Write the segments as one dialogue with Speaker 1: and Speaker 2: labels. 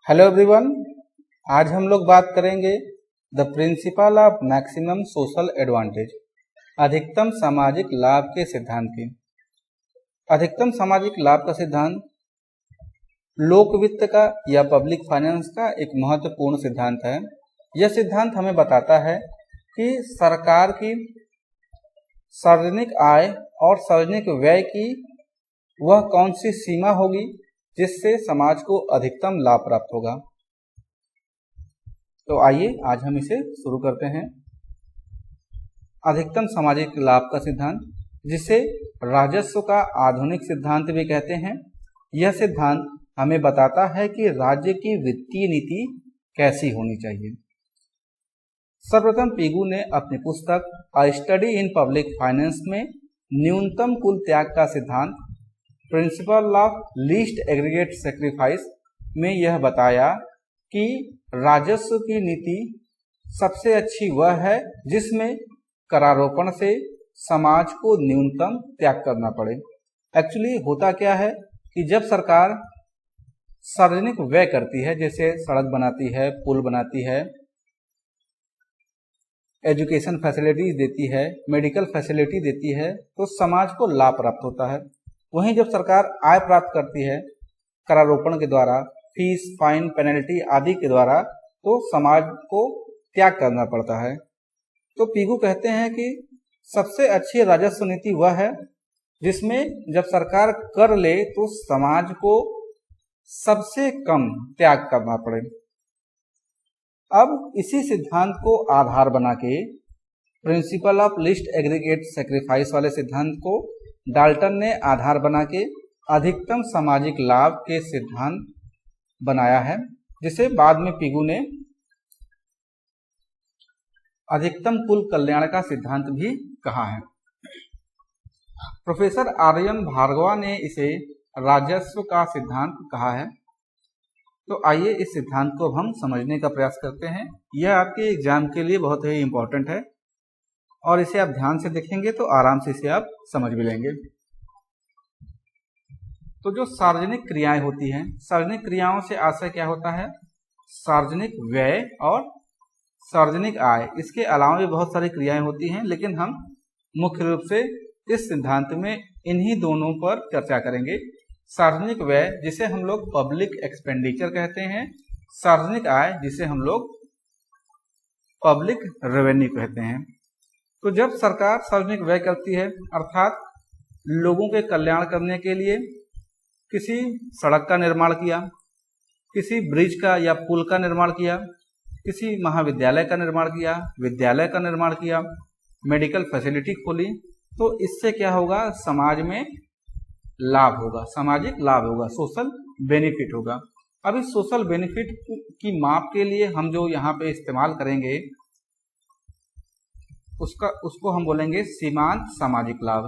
Speaker 1: Hello everyone. आज हम लोग बात करेंगे the principle of maximum social advantage, अधिकतम सामाजिक लाभ के सिद्धांत की। अधिकतम सामाजिक लाभ का सिद्धांत लोक वित्त का या पब्लिक फाइनेंस का एक महत्वपूर्ण सिद्धांत है। यह सिद्धांत हमें बताता है कि सरकार की सार्वजनिक आय और सार्वजनिक व्यय की वह कौन सी सीमा होगी जिससे समाज को अधिकतम लाभ प्राप्त होगा। तो आइए आज हम इसे शुरू करते हैं। अधिकतम सामाजिक लाभ का सिद्धांत, जिसे राजस्व का आधुनिक सिद्धांत भी कहते हैं, यह सिद्धांत हमें बताता है कि राज्य की वित्तीय नीति कैसी होनी चाहिए। सर्वप्रथम पिगू ने अपनी पुस्तक अ स्टडी इन पब्लिक फाइनेंस में न्यूनतम कुल त्याग का सिद्धांत principle of least aggregate sacrifice में यह बताया कि राजस्व की नीति सबसे अच्छी वह है जिसमें करारोपण से समाज को न्यूनतम त्याग करना पड़े। एक्चुअली होता क्या है कि जब सरकार सार्वजनिक व्यय करती है, जैसे सड़क बनाती है, पुल बनाती है, एजुकेशन फैसिलिटीज देती है, मेडिकल फैसिलिटी देती है, तो समाज को लाभ प्राप्त होता है। वहीं जब सरकार आय प्राप्त करती है करारोपण के द्वारा, फीस, फाइन, पेनल्टी आदि के द्वारा, तो समाज को त्याग करना पड़ता है। तो पिगू कहते हैं कि सबसे अच्छी राजस्व नीति वह है जिसमें जब सरकार कर ले तो समाज को सबसे कम त्याग करना पड़े। अब इसी सिद्धांत को आधार बना के principle of least aggregate sacrifice वाले सिद्धांत को डाल्टन ने आधार बना के अधिकतम सामाजिक लाभ के सिद्धांत बनाया है, जिसे बाद में पिगू ने अधिकतम कुल कल्याण का सिद्धांत भी कहा है। प्रोफेसर आर्यन भार्गवा ने इसे राजस्व का सिद्धांत कहा है। तो आइए इस सिद्धांत को हम समझने का प्रयास करते हैं। यह आपके एग्जाम के लिए बहुत ही इंपॉर्टेंट है और इसे आप ध्यान से देखेंगे तो आराम से इसे आप समझ भी लेंगे। तो जो सार्वजनिक क्रियाएं होती हैं, सार्वजनिक क्रियाओं से आशय क्या होता है? सार्वजनिक व्यय और सार्वजनिक आय। इसके अलावा भी बहुत सारी क्रियाएं होती हैं, लेकिन हम मुख्य रूप से इस सिद्धांत में इन्हीं दोनों पर चर्चा करेंगे। सार्वजनिक व्यय, जिसे हम लोग पब्लिक एक्सपेंडिचर कहते हैं, सार्वजनिक आय, जिसे हम लोग पब्लिक रेवेन्यू कहते हैं। तो जब सरकार सार्वजनिक व्यय करती है, अर्थात लोगों के कल्याण करने के लिए किसी सड़क का निर्माण किया, किसी ब्रिज का या पुल का निर्माण किया, किसी महाविद्यालय का निर्माण किया, विद्यालय का निर्माण किया, मेडिकल फैसिलिटी खोली, तो इससे क्या होगा? समाज में लाभ होगा, सामाजिक लाभ होगा, सोशल बेनिफिट होगा। अब इस सोशल बेनिफिट की माप के लिए हम जो यहाँ पे इस्तेमाल करेंगे उसको हम बोलेंगे सीमांत सामाजिक लाभ।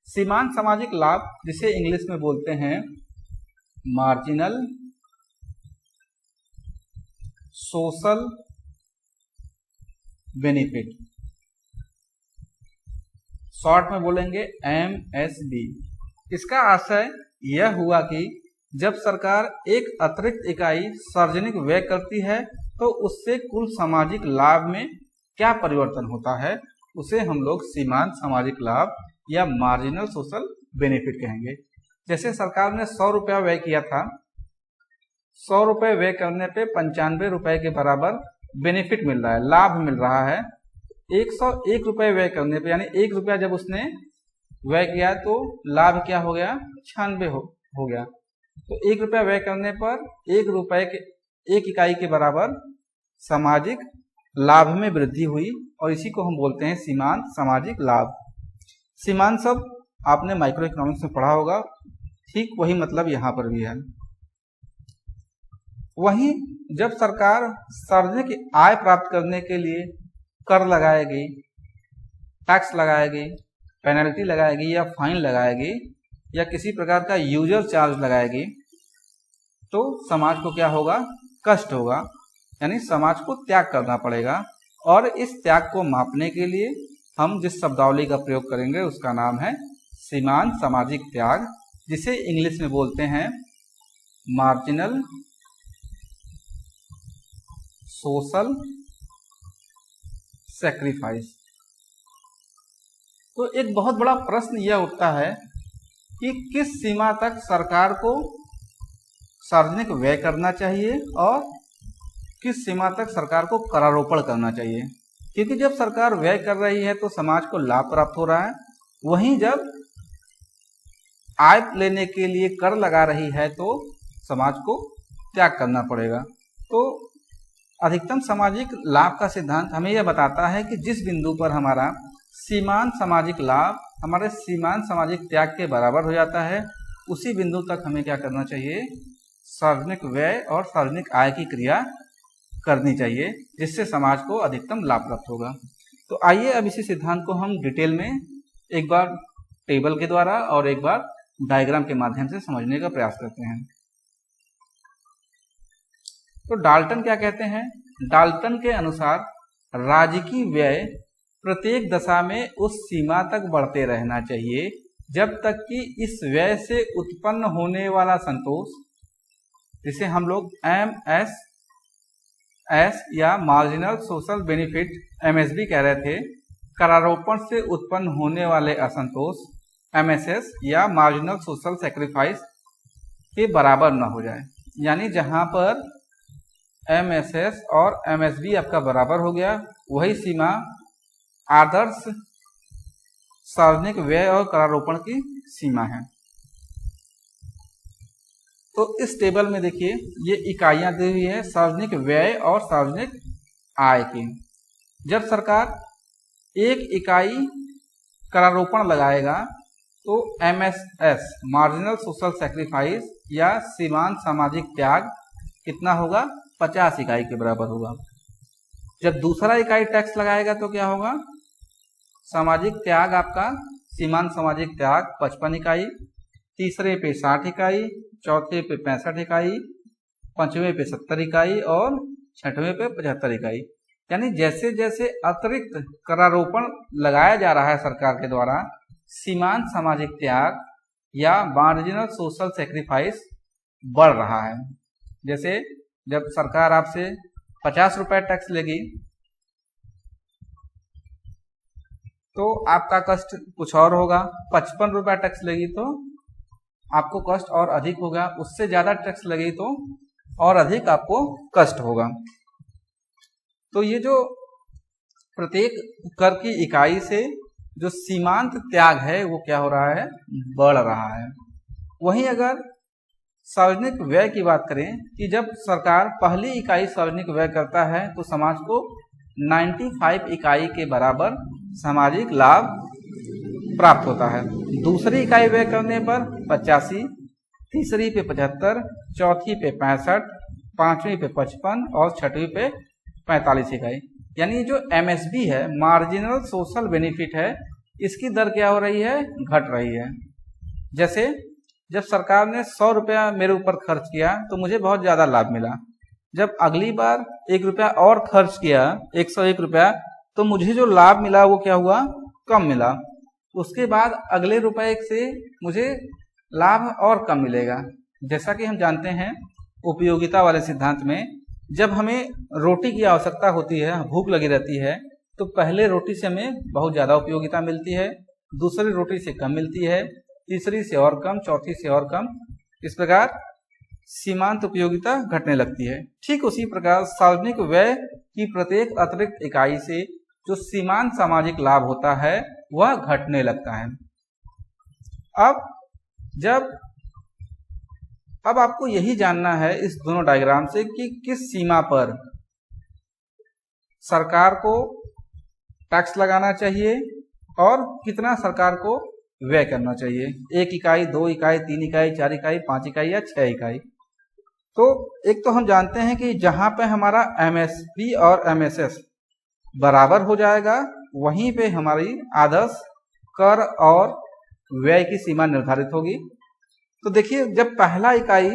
Speaker 1: सीमांत सामाजिक लाभ, जिसे इंग्लिश में बोलते हैं मार्जिनल सोशल बेनिफिट, शॉर्ट में बोलेंगे MSB। इसका आशय यह हुआ कि जब सरकार एक अतिरिक्त इकाई सार्वजनिक व्यय करती है तो उससे कुल सामाजिक लाभ में क्या परिवर्तन होता है, उसे हम लोग सीमांत सामाजिक लाभ या मार्जिनल सोशल बेनिफिट कहेंगे। जैसे सरकार ने 100 रुपया व्यय किया था, 100 रुपये व्यय करने पे 95 रुपए के बराबर बेनिफिट मिल रहा है, लाभ मिल रहा है। 101 रुपये व्यय करने पे, यानी 1 रुपया जब उसने व्यय किया तो लाभ क्या हो गया? 96 हो गया। तो 1 रुपया व्यय करने पर 1 रुपए के 1 इकाई के बराबर सामाजिक लाभ में वृद्धि हुई, और इसी को हम बोलते हैं सीमांत सामाजिक लाभ। सीमांत शब्द आपने माइक्रो इकोनॉमिक्स में पढ़ा होगा, ठीक वही मतलब यहाँ पर भी है। वहीं जब सरकार सार्वजनिक आय प्राप्त करने के लिए कर लगाएगी, टैक्स लगाएगी, पेनल्टी लगाएगी या फाइन लगाएगी या किसी प्रकार का यूजर चार्ज लगाएगी, तो समाज को क्या होगा? कष्ट होगा, यानी समाज को त्याग करना पड़ेगा। और इस त्याग को मापने के लिए हम जिस शब्दावली का प्रयोग करेंगे उसका नाम है सीमांत सामाजिक त्याग, जिसे इंग्लिश में बोलते हैं मार्जिनल सोशल सैक्रिफाइस। तो एक बहुत बड़ा प्रश्न यह उठता है कि किस सीमा तक सरकार को सार्वजनिक व्यय करना चाहिए और किस सीमा तक सरकार को करारोपण करना चाहिए। क्योंकि जब सरकार व्यय कर रही है तो समाज को लाभ प्राप्त हो रहा है, वहीं जब आय लेने के लिए कर लगा रही है तो समाज को त्याग करना पड़ेगा। तो अधिकतम सामाजिक लाभ का सिद्धांत हमें यह बताता है कि जिस बिंदु पर हमारा सीमांत सामाजिक लाभ हमारे सीमांत सामाजिक त्याग के बराबर हो जाता है, उसी बिंदु तक हमें क्या करना चाहिए, सार्वजनिक व्यय और सार्वजनिक आय की क्रिया करनी चाहिए, जिससे समाज को अधिकतम लाभ प्राप्त होगा। तो आइए अब इसी सिद्धांत को हम डिटेल में एक बार टेबल के द्वारा और एक बार डायग्राम के माध्यम से समझने का प्रयास करते हैं। तो डाल्टन क्या कहते हैं? डाल्टन के अनुसार राजकीय व्यय प्रत्येक दशा में उस सीमा तक बढ़ते रहना चाहिए जब तक कि इस व्यय से उत्पन्न होने वाला संतोष, जिसे हम लोग MSS या मार्जिनल सोशल बेनिफिट MSB कह रहे थे, करारोपण से उत्पन्न होने वाले असंतोष MSS या मार्जिनल सोशल सैक्रिफाइस के बराबर न हो जाए। यानी जहां पर MSS और MSB आपका बराबर हो गया, वही सीमा आदर्श सार्वजनिक व्यय और करारोपण की सीमा है। तो इस टेबल में देखिए ये इकाइयां दी हुई है सार्वजनिक व्यय और सार्वजनिक आय की। जब सरकार 1 इकाई करारोपण लगाएगा तो MSS मार्जिनल सोशल सैक्रिफाइस या सीमांत सामाजिक त्याग कितना होगा, 50 इकाई के बराबर होगा। जब दूसरा इकाई टैक्स लगाएगा तो क्या होगा, सामाजिक त्याग आपका सीमांत सामाजिक त्याग 55 इकाई, तीसरे पे 60 इकाई, चौथे पे 65 इकाई, पांचवें पे 70 इकाई और छठवें पे 75 इकाई। यानी जैसे जैसे अतिरिक्त करारोपण लगाया जा रहा है सरकार के द्वारा, सीमांत सामाजिक त्याग या मार्जिनल सोशल सैक्रिफाइस बढ़ रहा है। जैसे जब सरकार आपसे 50 रुपए टैक्स लेगी तो आपका कष्ट कुछ और होगा, 55 रुपए टैक्स लेगी तो आपको कष्ट और अधिक होगा, उससे ज्यादा टैक्स लगेगी तो और अधिक आपको कष्ट होगा। तो ये जो प्रत्येक कर की इकाई से जो सीमांत त्याग है वो क्या हो रहा है, बढ़ रहा है। वहीं अगर सार्वजनिक व्यय की बात करें कि जब सरकार पहली इकाई सार्वजनिक व्यय करता है तो समाज को 95 इकाई के बराबर सामाजिक लाभ प्राप्त होता है। दूसरी इकाई व्यय करने पर 85, तीसरी पे 75, चौथी पे 65, पांचवी पे 55 और छठवीं पे 45 इकाई। यानी जो MSB है, मार्जिनल सोशल बेनिफिट है, इसकी दर क्या हो रही है, घट रही है। जैसे जब सरकार ने 100 रुपया मेरे ऊपर खर्च किया तो मुझे बहुत ज्यादा लाभ मिला। जब अगली बार 1 रुपया और खर्च किया, 101 रुपया, तो मुझे जो लाभ मिला वो क्या हुआ, कम मिला। उसके बाद अगले रुपए से मुझे लाभ और कम मिलेगा। जैसा कि हम जानते हैं उपयोगिता वाले सिद्धांत में, जब हमें रोटी की आवश्यकता होती है, भूख लगी रहती है, तो पहले रोटी से हमें बहुत ज्यादा उपयोगिता मिलती है, दूसरी रोटी से कम मिलती है, तीसरी से और कम, चौथी से और कम, इस प्रकार सीमांत उपयोगिता घटने लगती है। ठीक उसी प्रकार सार्वजनिक व्यय की प्रत्येक अतिरिक्त इकाई से जो सीमांत सामाजिक लाभ होता है वह घटने लगता है। अब आपको यही जानना है इस दोनों डायग्राम से कि किस सीमा पर सरकार को टैक्स लगाना चाहिए और कितना सरकार को व्यय करना चाहिए। 1 इकाई, 2 इकाई, 3 इकाई, 4 इकाई, 5 इकाई या 6 इकाई। तो एक तो हम जानते हैं कि जहां पे हमारा MSB और MSS बराबर हो जाएगा, वहीं पे हमारी आदर्श कर और व्यय की सीमा निर्धारित होगी। तो देखिए, जब पहला इकाई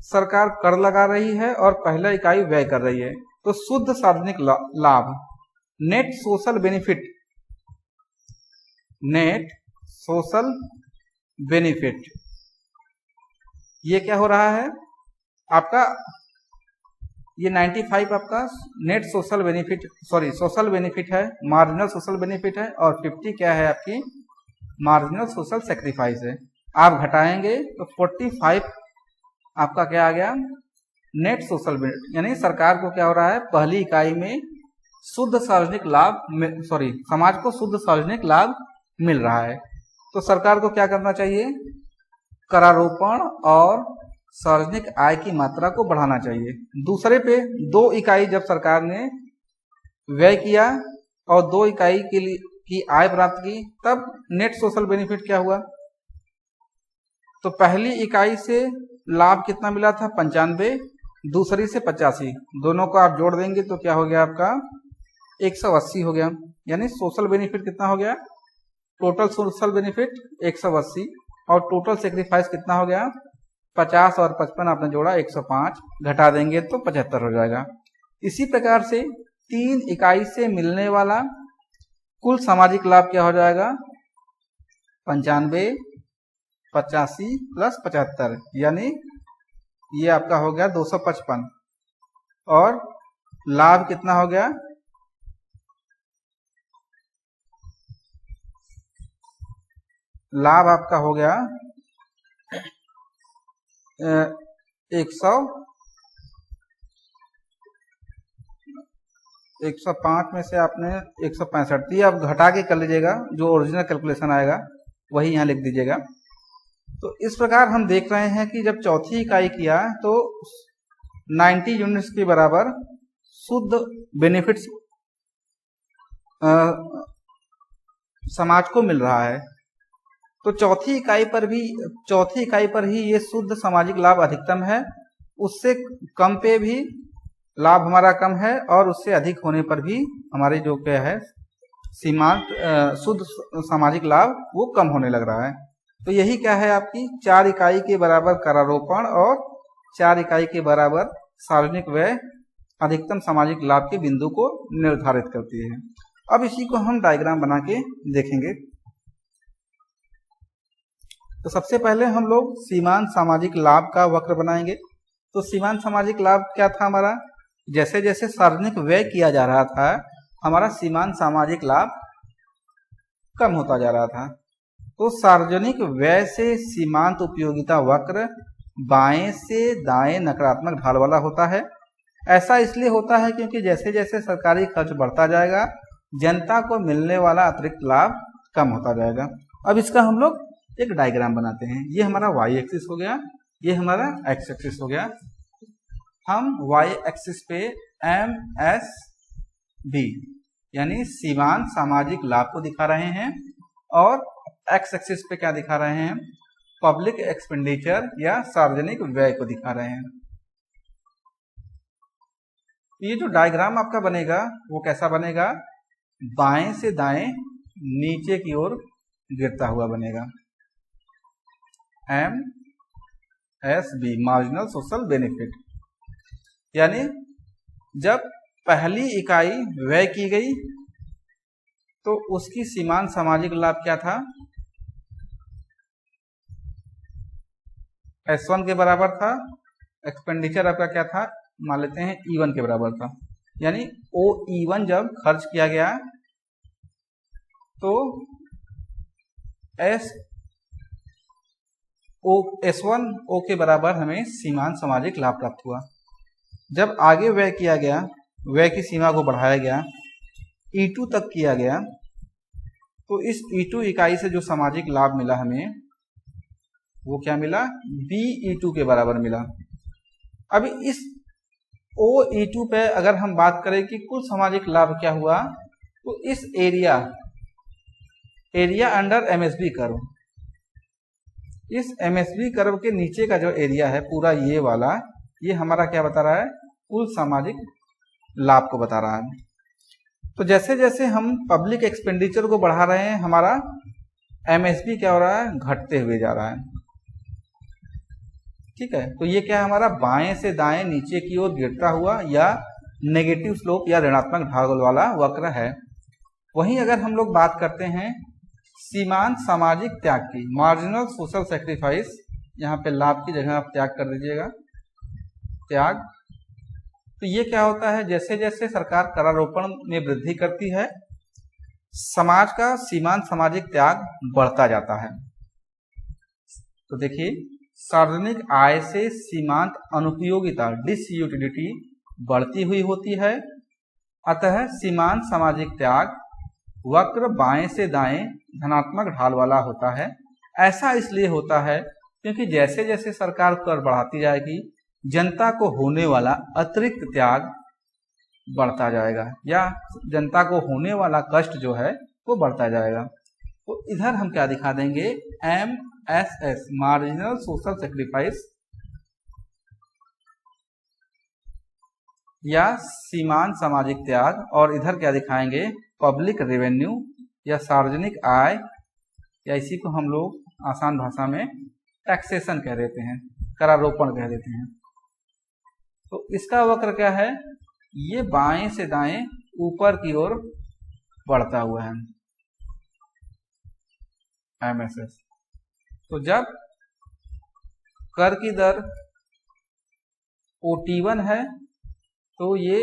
Speaker 1: सरकार कर लगा रही है और पहला इकाई व्यय कर रही है, तो शुद्ध सार्वजनिक लाभ, net social benefit, net social benefit, ये क्या हो रहा है आपका, ये 95 आपका net social benefit social benefit है, मार्जिनल सोशल बेनिफिट है, और 50 क्या है आपकी मार्जिनल सोशल सेक्रीफाइस है। आप घटाएंगे तो 45 आपका क्या आ गया नेट सोशल बेनिफिट, यानी सरकार को क्या हो रहा है पहली इकाई में शुद्ध सार्वजनिक लाभ समाज को शुद्ध सार्वजनिक लाभ मिल रहा है। तो सरकार को क्या करना चाहिए, करारोपण और सार्वजनिक आय की मात्रा को बढ़ाना चाहिए। दूसरे पे 2 इकाई जब सरकार ने व्यय किया और 2 इकाई के लिए की आय प्राप्त की, तब नेट सोशल बेनिफिट क्या हुआ, तो पहली इकाई से लाभ कितना मिला था 95, दूसरी से 85, दोनों को आप जोड़ देंगे तो क्या हो गया आपका 180 हो गया। यानी सोशल बेनिफिट कितना हो गया, टोटल सोशल बेनिफिट 180 और टोटल सेक्रीफाइस कितना हो गया 50 और 55 आपने जोड़ा 105, घटा देंगे तो 75 हो जाएगा। इसी प्रकार से 3 इकाई से मिलने वाला कुल सामाजिक लाभ क्या हो जाएगा 95, 85 प्लस 75, यानी ये आपका हो गया 255, और लाभ कितना हो गया लाभ आपका हो गया 105 में से आपने 165 दिया, आप घटा के कर लीजिएगा, जो ओरिजिनल कैलकुलेशन आएगा वही यहाँ लिख दीजिएगा। तो इस प्रकार हम देख रहे हैं कि जब चौथी इकाई किया तो 90 यूनिट्स के बराबर शुद्ध बेनिफिट्स समाज को मिल रहा है। तो चौथी इकाई पर ही ये शुद्ध सामाजिक लाभ अधिकतम है, उससे कम पे भी लाभ हमारा कम है, और उससे अधिक होने पर भी हमारे जो क्या है सीमांत शुद्ध सामाजिक लाभ वो कम होने लग रहा है। तो यही क्या है आपकी 4 इकाई के बराबर करारोपण और 4 इकाई के बराबर सार्वजनिक व्यय अधिकतम सामाजिक लाभ के बिंदु को निर्धारित करती है। अब इसी को हम डायग्राम बना के देखेंगे। तो सबसे पहले हम लोग सीमांत सामाजिक लाभ का वक्र बनाएंगे। तो सीमांत सामाजिक लाभ क्या था हमारा, जैसे जैसे सार्वजनिक व्यय किया जा रहा था हमारा सीमांत सामाजिक लाभ कम होता जा रहा था। तो सार्वजनिक व्यय से सीमांत उपयोगिता वक्र बाएं से दाएं नकारात्मक ढाल वाला होता है। ऐसा इसलिए होता है क्योंकि जैसे जैसे सरकारी खर्च बढ़ता जाएगा जनता को मिलने वाला अतिरिक्त लाभ कम होता जाएगा। अब इसका हम लोग एक डायग्राम बनाते हैं। ये हमारा y एक्सिस हो गया, ये हमारा x एक्सिस हो गया। हम y एक्सिस पे MSB यानी सीमांत सामाजिक लाभ को दिखा रहे हैं, और x एक्सिस पे क्या दिखा रहे हैं, पब्लिक एक्सपेंडिचर या सार्वजनिक व्यय को दिखा रहे हैं। ये जो डायग्राम आपका बनेगा वो कैसा बनेगा, बाएं से दाएं नीचे की ओर गिरता हुआ बनेगा। MSB मार्जिनल सोशल बेनिफिट, यानी जब पहली इकाई व्यय की गई तो उसकी सीमांत सामाजिक लाभ क्या था, S1 के बराबर था, एक्सपेंडिचर आपका क्या था मान लेते हैं E1 के बराबर था। यानी OE1 जब खर्च किया गया तो S1O के बराबर हमें सीमांत सामाजिक लाभ प्राप्त हुआ। जब आगे व्यय किया गया, व्यय की सीमा को बढ़ाया गया, E2 तक किया गया, तो इस E2 इकाई से जो सामाजिक लाभ मिला हमें वो क्या मिला, BE2 के बराबर मिला। अभी इस OE2 पे अगर हम बात करें कि कुल सामाजिक लाभ क्या हुआ, तो इस एरिया अंडर MSB कर्व, इस MSB कर्व के नीचे का जो एरिया है पूरा ये वाला, ये हमारा क्या बता रहा है, कुल सामाजिक लाभ को बता रहा है। तो जैसे जैसे हम पब्लिक एक्सपेंडिचर को बढ़ा रहे हैं हमारा MSB क्या हो रहा है, घटते हुए जा रहा है। ठीक है, तो ये क्या है हमारा बाएं से दाएं नीचे की ओर गिरता हुआ या नेगेटिव स्लोप या ऋणात्मक ढाल वाला वक्र है। वहीं अगर हम लोग बात करते हैं सीमांत सामाजिक त्याग की, मार्जिनल सोशल सेक्रीफाइस, यहाँ पे लाभ की जगह आप त्याग कर दीजिएगा, त्याग, तो ये क्या होता है, जैसे जैसे सरकार करारोपण में वृद्धि करती है, समाज का सीमांत सामाजिक त्याग बढ़ता जाता है। तो देखिए, सार्वजनिक आय से सीमांत अनुपयोगिता डिसयूटिलिटी बढ़ती हुई होती है। अतः सीमांत सामाजिक त्याग वक्र बाएं से दाएं धनात्मक ढाल वाला होता है। ऐसा इसलिए होता है क्योंकि जैसे जैसे सरकार कर बढ़ाती जाएगी, जनता को होने वाला अतिरिक्त त्याग बढ़ता जाएगा, या जनता को होने वाला कष्ट जो है वो बढ़ता जाएगा। तो इधर हम क्या दिखा देंगे, MSS मार्जिनल सोशल सेक्रीफाइस या सीमांत सामाजिक त्याग, और इधर क्या दिखाएंगे, पब्लिक रेवेन्यू या सार्वजनिक आय, या इसी को हम लोग आसान भाषा में टैक्सेशन कह देते हैं, करारोपण कह देते हैं। तो इसका वक्र क्या है, ये बाएं से दाएं ऊपर की ओर बढ़ता हुआ है, MSS। तो जब कर की दर OT1 है तो ये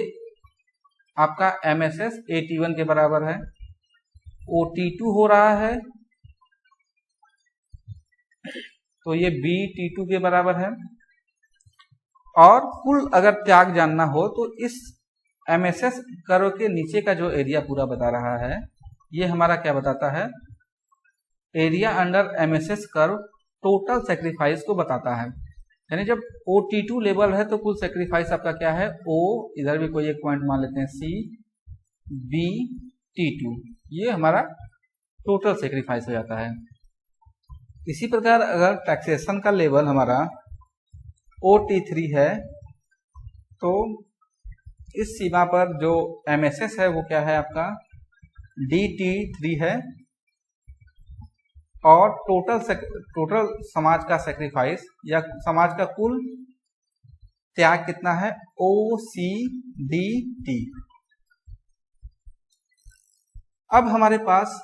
Speaker 1: आपका MSS AT1 के बराबर है। OT2 हो रहा है तो ये BT2 के बराबर है। और कुल अगर त्याग जानना हो तो इस MSS कर्व के नीचे का जो एरिया पूरा बता रहा है, ये हमारा क्या बताता है, area under MSS curve total sacrifice को बताता है। यानी जब OT2 लेवल है तो कुल सेक्रीफाइस आपका क्या है, O, इधर भी कोई एक पॉइंट मान लेते हैं C, B, T2, ये हमारा टोटल सेक्रीफाइस हो जाता है। इसी प्रकार अगर टैक्सेशन का लेवल हमारा OT3 है तो इस सीमा पर जो MSS है वो क्या है आपका DT3 है, और टोटल समाज का सेक्रीफाइस या समाज का कुल त्याग कितना है, OCDT। अब हमारे पास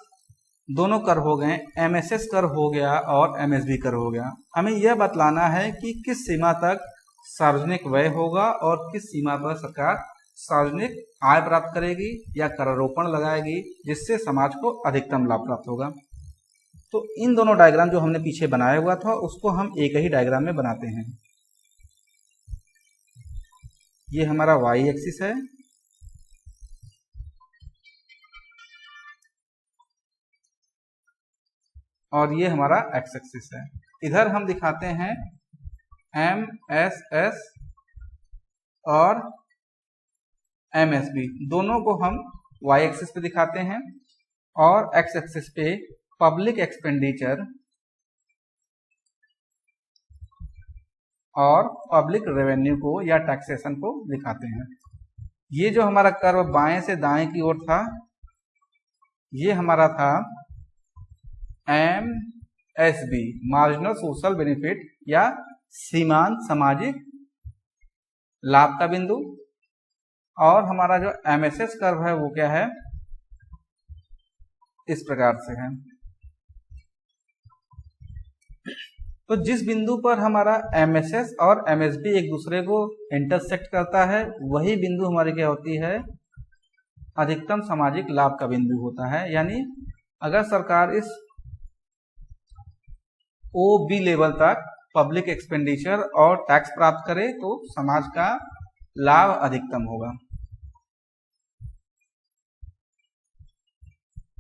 Speaker 1: दोनों कर हो गए, MSS कर हो गया और MSB कर हो गया। हमें यह बतलाना है कि किस सीमा तक सार्वजनिक व्यय होगा और किस सीमा पर सरकार सार्वजनिक आय प्राप्त करेगी या करारोपण लगाएगी, जिससे समाज को अधिकतम लाभ प्राप्त होगा। तो इन दोनों डायग्राम जो हमने पीछे बनाया हुआ था उसको हम एक ही डायग्राम में बनाते हैं। ये हमारा Y एक्सिस है, और ये हमारा X एक्सिस है। इधर हम दिखाते हैं MSS और MSB, दोनों को हम Y एक्सिस पे दिखाते हैं, और X एक्सिस पे पब्लिक एक्सपेंडिचर और पब्लिक रेवेन्यू को या टैक्सेशन को दिखाते हैं। ये जो हमारा कर्व बाएं से दाएं की ओर था, ये हमारा था MSB मार्जिनल सोशल बेनिफिट या सीमांत सामाजिक लाभ का बिंदु, और हमारा जो MSS कर्व है वो क्या है, इस प्रकार से है। तो जिस बिंदु पर हमारा MSS और MSB एक दूसरे को इंटरसेक्ट करता है, वही बिंदु हमारी क्या होती है, अधिकतम सामाजिक लाभ का बिंदु होता है। यानी अगर सरकार इस OB लेवल तक पब्लिक एक्सपेंडिचर और टैक्स प्राप्त करे तो समाज का लाभ अधिकतम होगा।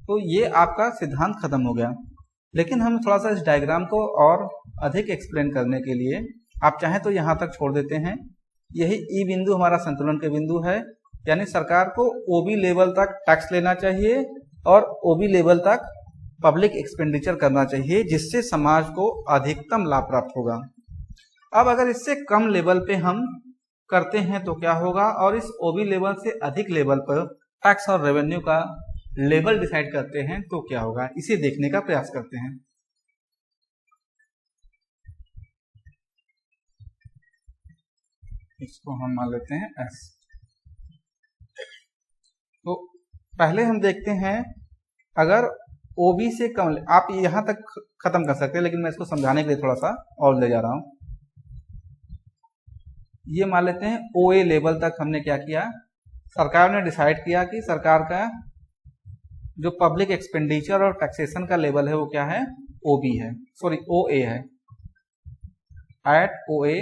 Speaker 1: तो ये आपका सिद्धांत खत्म हो गया। लेकिन हम थोड़ा सा इस डायग्राम को और अधिक एक्सप्लेन करने के लिए आप चाहें तो यहाँ तक छोड़ देते हैं। यही ई बिंदु हमारा संतुलन के बिंदु है, यानी सरकार को OB लेवल तक टैक्स लेना चाहिए और OB लेवल तक पब्लिक एक्सपेंडिचर करना चाहिए, जिससे समाज को अधिकतम लाभ प्राप्त होगा। अब अगर इससे कम लेवल पे हम करते हैं तो क्या होगा, और इस OB लेवल से अधिक लेवल पर टैक्स और रेवेन्यू का लेवल डिसाइड करते हैं तो क्या होगा, इसे देखने का प्रयास करते हैं। इसको हम मान लेते हैं S। तो पहले हम देखते हैं, अगर OB से कम, आप यहां तक खत्म कर सकते हैं लेकिन मैं इसको समझाने के लिए थोड़ा सा और ले जा रहा हूं। ये मान लेते हैं OA लेवल तक हमने क्या किया, सरकार ने डिसाइड किया कि सरकार का जो पब्लिक एक्सपेंडिचर और टैक्सेशन का लेवल है वो क्या है, OB है, सॉरी OA है। At OA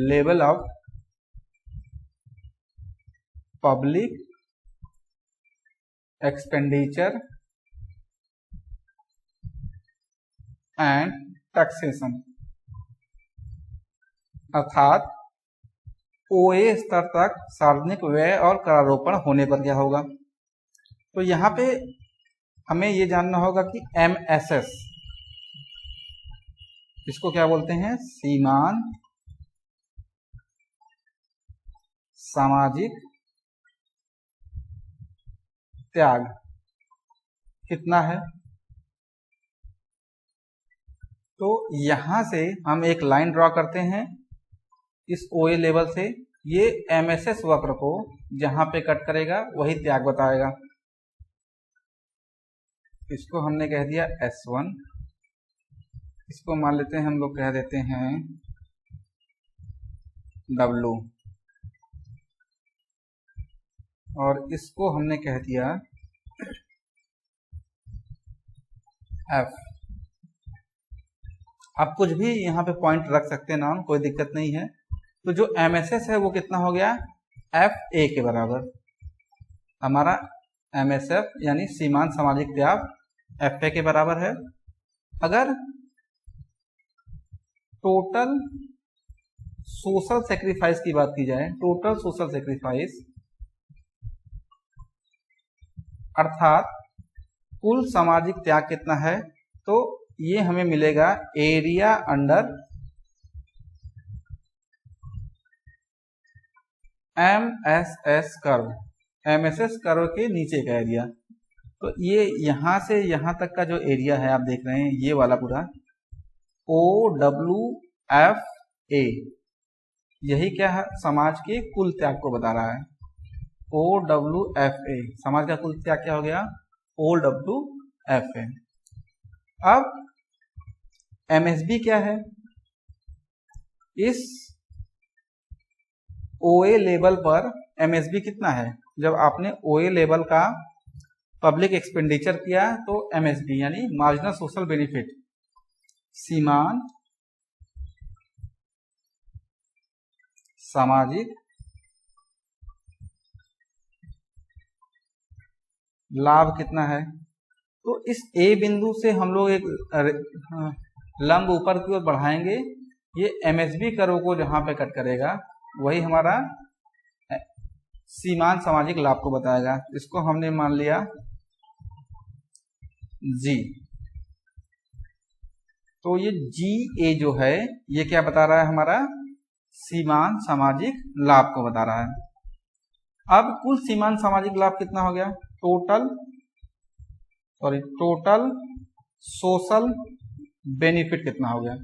Speaker 1: level of public expenditure and taxation, अर्थात OA स्तर तक सार्वजनिक व्यय और करारोपण होने पर क्या होगा। तो यहाँ पे हमें ये जानना होगा कि MSS इसको क्या बोलते हैं, सीमांत सामाजिक त्याग कितना है। तो यहां से हम एक लाइन ड्रॉ करते हैं इस OA लेवल से, ये MSS वक्र को जहां पे कट करेगा वही त्याग बताएगा। इसको हमने कह दिया S1, इसको मान लेते हैं हम लोग कह देते हैं W, और इसको हमने कह दिया F। आप कुछ भी यहाँ पे पॉइंट रख सकते हैं नाम, कोई दिक्कत नहीं है। तो जो MSS है वो कितना हो गया, FA के बराबर। हमारा MSF यानी सीमांत सामाजिक त्याग FA के बराबर है। अगर टोटल सोशल सेक्रीफाइस की बात की जाए, टोटल सोशल सेक्रीफाइस अर्थात कुल सामाजिक त्याग कितना है, तो ये हमें मिलेगा area under MSS curve, MSS curve के नीचे का एरिया। तो ये यहां से यहां तक का जो एरिया है आप देख रहे हैं, ये वाला पूरा OWFA, यही क्या है, समाज के कुल त्याग को बता रहा है। OWFA समाज का कुल त्याग क्या हो गया, OWFA। अब MSB क्या है, इस OA लेवल पर MSB कितना है। जब आपने OA लेवल का पब्लिक एक्सपेंडिचर किया तो MSB यानी मार्जिनल सोशल बेनिफिट, सीमांत सामाजिक लाभ कितना है। तो इस A बिंदु से हम लोग एक लंब ऊपर की ओर बढ़ाएंगे, ये MSB कर्व को जहां पे कट करेगा वही हमारा सीमांत सामाजिक लाभ को बताएगा। इसको हमने मान लिया G। तो ये GA जो है ये क्या बता रहा है, हमारा सीमांत सामाजिक लाभ को बता रहा है। अब कुल सीमांत सामाजिक लाभ कितना हो गया, टोटल सोशल बेनिफिट कितना हो गया,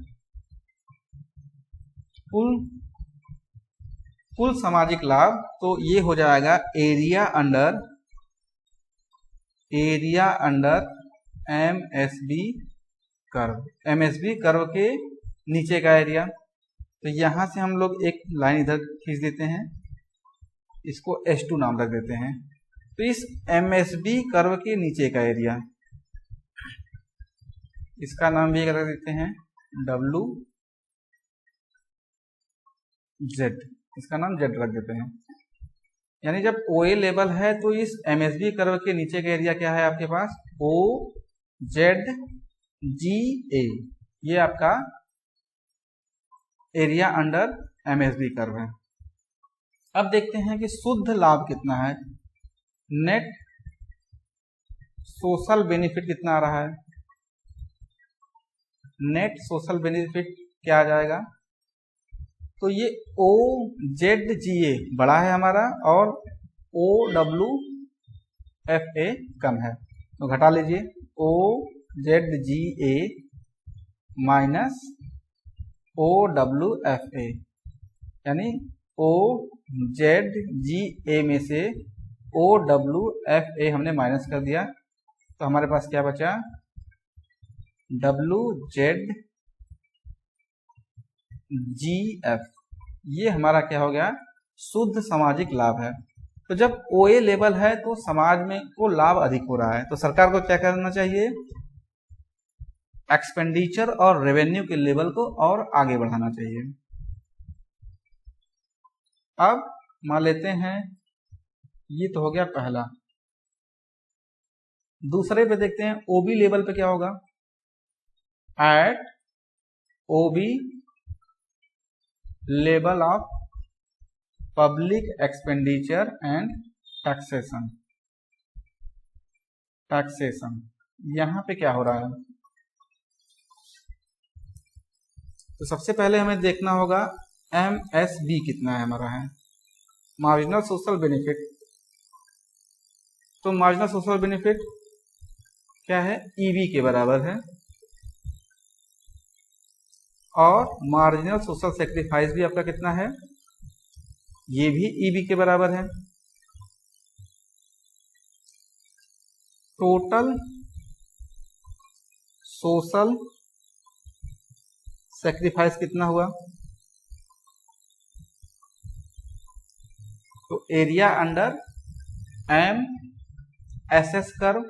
Speaker 1: कुल सामाजिक लाभ। तो ये हो जाएगा area under MSB curve, MSB curve के नीचे का एरिया। तो यहां से हम लोग एक लाइन इधर खींच देते हैं, इसको S2 नाम रख देते हैं। तो इस MSB कर्व के नीचे का एरिया, इसका नाम भी रख देते हैं WZ, इसका नाम Z रख देते हैं। यानी जब OA लेवल है तो इस MSB कर्व के नीचे का एरिया क्या है आपके पास, OZGA, ये आपका एरिया अंडर MSB कर्व है। अब देखते हैं कि शुद्ध लाभ कितना है, नेट सोशल बेनिफिट कितना आ रहा है। नेट सोशल बेनिफिट क्या आ जाएगा, तो ये OZGA बड़ा है हमारा और OWFA कम है, तो घटा लीजिए OZGA माइनस OWFA, यानी OZGA में से OWFA हमने माइनस कर दिया, तो हमारे पास क्या बचा, WZGF। ये हमारा क्या हो गया, शुद्ध सामाजिक लाभ है। तो जब OA लेवल है तो समाज में को लाभ अधिक हो रहा है, तो सरकार को क्या करना चाहिए, एक्सपेंडिचर और रेवेन्यू के लेवल को और आगे बढ़ाना चाहिए। अब मान लेते हैं ये तो हो गया पहला। दूसरे पे देखते हैं OB लेवल पे क्या होगा, at OB level of public expenditure and taxation. यहां पे क्या हो रहा है, तो सबसे पहले हमें देखना होगा MSB कितना है हमारा, है मार्जिनल सोशल बेनिफिट। तो मार्जिनल सोशल बेनिफिट क्या है, EB के बराबर है, और मार्जिनल सोशल सेक्रीफाइस भी आपका कितना है, ये भी EB के बराबर है। टोटल सोशल सेक्रीफाइस कितना हुआ, तो एरिया अंडर MSS कर्व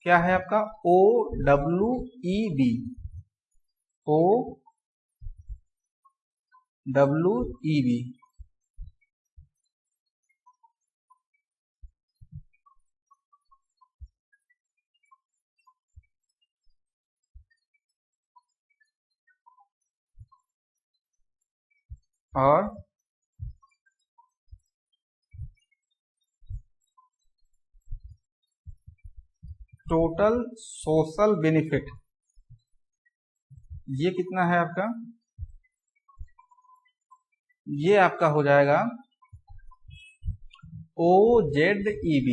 Speaker 1: क्या है आपका, OWEB। और टोटल सोशल बेनिफिट ये कितना है आपका, ये आपका हो जाएगा OZEB।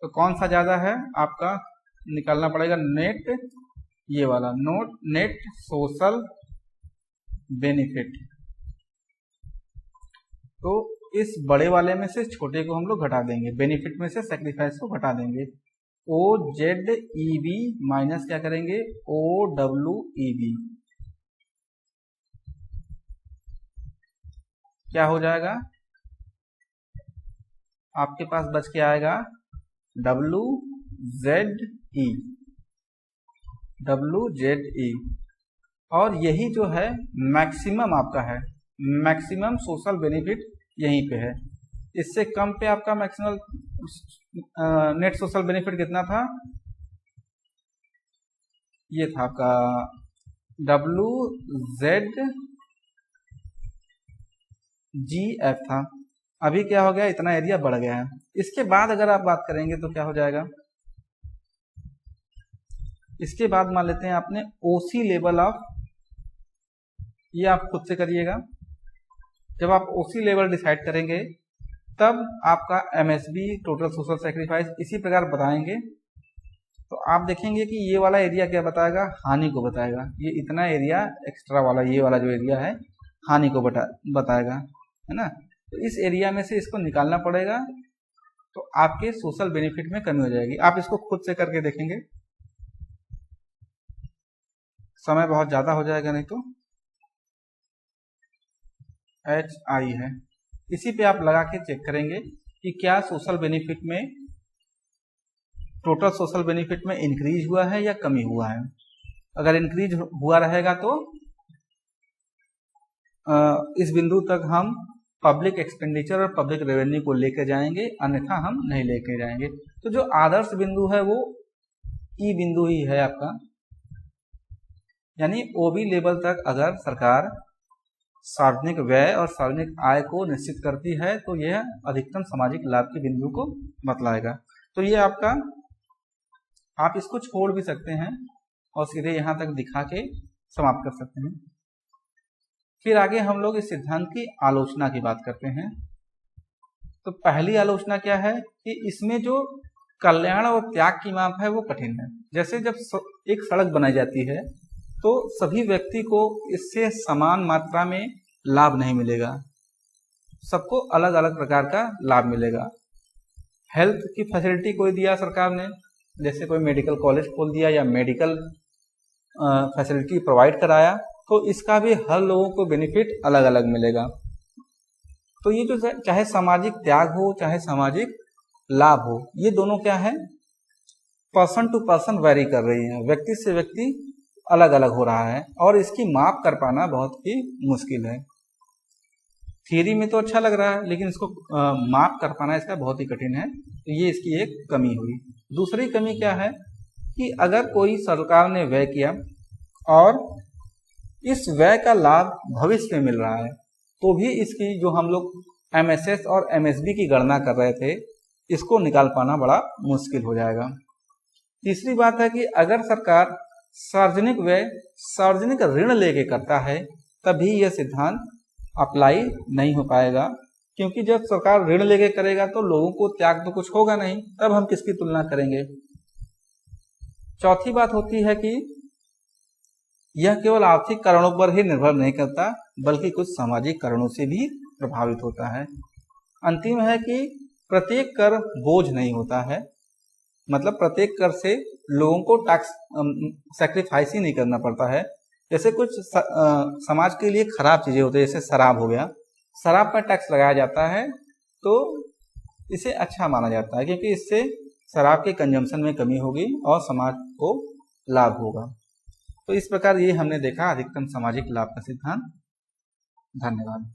Speaker 1: तो कौन सा ज्यादा है आपका, निकालना पड़ेगा नेट, ये वाला नेट सोशल बेनिफिट। तो इस बड़े वाले में से छोटे को हम लोग घटा देंगे, बेनिफिट में से सेक्रीफाइस को घटा देंगे। OZEB माइनस क्या करेंगे, OWEB। क्या हो जाएगा, आपके पास बच के आएगा WZE। और यही जो है मैक्सिमम आपका है, मैक्सिमम सोशल बेनिफिट यहीं पे है। इससे कम पे आपका मैक्सिमम नेट सोशल बेनिफिट कितना था, ये था आपका WZGF था। अभी क्या हो गया, इतना एरिया बढ़ गया है। इसके बाद अगर आप बात करेंगे तो क्या हो जाएगा, इसके बाद मान लेते हैं आपने OC लेवल ऑफ, ये आप खुद से करिएगा। जब आप OC लेवल डिसाइड करेंगे तब आपका MSB टोटल सोशल सेक्रीफाइस इसी प्रकार बताएंगे। तो आप देखेंगे कि ये वाला एरिया क्या बताएगा, हानि को बताएगा। ये इतना एरिया एक्स्ट्रा वाला, ये वाला जो एरिया है हानि को बताएगा, है ना। तो इस एरिया में से इसको निकालना पड़ेगा, तो आपके सोशल बेनिफिट में कमी हो जाएगी। आप इसको खुद से करके देखेंगे, समय बहुत ज्यादा हो जाएगा नहीं तो। HI है, इसी पे आप लगा के चेक करेंगे कि क्या सोशल बेनिफिट में, टोटल सोशल बेनिफिट में इंक्रीज हुआ है या कमी हुआ है। अगर इंक्रीज हुआ रहेगा तो इस बिंदु तक हम पब्लिक एक्सपेंडिचर और पब्लिक रेवेन्यू को लेकर जाएंगे, अन्यथा हम नहीं लेकर जाएंगे। तो जो आदर्श बिंदु है वो E बिंदु ही है आपका, यानी OB लेवल तक अगर सरकार सार्वजनिक व्यय और सार्वजनिक आय को निश्चित करती है तो यह अधिकतम सामाजिक लाभ के बिंदु को बतलाएगा। तो ये आपका, आप इसको छोड़ भी सकते हैं और सीधे यहां तक दिखा के समाप्त कर सकते हैं। फिर आगे हम लोग इस सिद्धांत की आलोचना की बात करते हैं। तो पहली आलोचना क्या है कि इसमें जो कल्याण और त्याग की माप है वो कठिन है। जैसे जब एक सड़क बनाई जाती है तो सभी व्यक्ति को इससे समान मात्रा में लाभ नहीं मिलेगा, सबको अलग अलग प्रकार का लाभ मिलेगा। हेल्थ की फैसिलिटी कोई दिया सरकार ने, जैसे कोई मेडिकल कॉलेज खोल दिया या मेडिकल फैसिलिटी प्रोवाइड कराया तो इसका भी हर लोगों को बेनिफिट अलग अलग मिलेगा। तो ये जो चाहे सामाजिक त्याग हो चाहे सामाजिक लाभ हो, ये दोनों क्या है, पर्सन टू पर्सन वेरी कर रही है, व्यक्ति से व्यक्ति अलग अलग हो रहा है और इसकी माप कर पाना बहुत ही मुश्किल है। थियरी में तो अच्छा लग रहा है लेकिन इसको माप कर पाना इसका बहुत ही कठिन है, तो ये इसकी एक कमी हुई। दूसरी कमी क्या है कि अगर कोई सरकार ने व्यय किया और इस व्यय का लाभ भविष्य में मिल रहा है तो भी इसकी जो हम लोग MSS और MSB की गणना कर रहे थे इसको निकाल पाना बड़ा मुश्किल हो जाएगा। तीसरी बात है कि अगर सरकार सार्वजनिक व्यय सार्वजनिक ऋण लेके करता है तभी यह सिद्धांत अप्लाई नहीं हो पाएगा, क्योंकि जब सरकार ऋण लेके करेगा तो लोगों को त्याग तो कुछ होगा नहीं, तब हम किसकी तुलना करेंगे। चौथी बात होती है कि यह केवल आर्थिक कारणों पर ही निर्भर नहीं करता बल्कि कुछ सामाजिक कारणों से भी प्रभावित होता है। अंतिम है कि प्रत्येक कर बोझ नहीं होता है, मतलब प्रत्येक कर से लोगों को टैक्स सैक्रिफाइस ही नहीं करना पड़ता है। जैसे कुछ समाज के लिए खराब चीजें होती है, जैसे शराब हो गया, शराब पर टैक्स लगाया जाता है तो इसे अच्छा माना जाता है क्योंकि इससे शराब के कंजम्पशन में कमी होगी और समाज को लाभ होगा। तो इस प्रकार ये हमने देखा अधिकतम सामाजिक लाभ का सिद्धांत। धन्यवाद।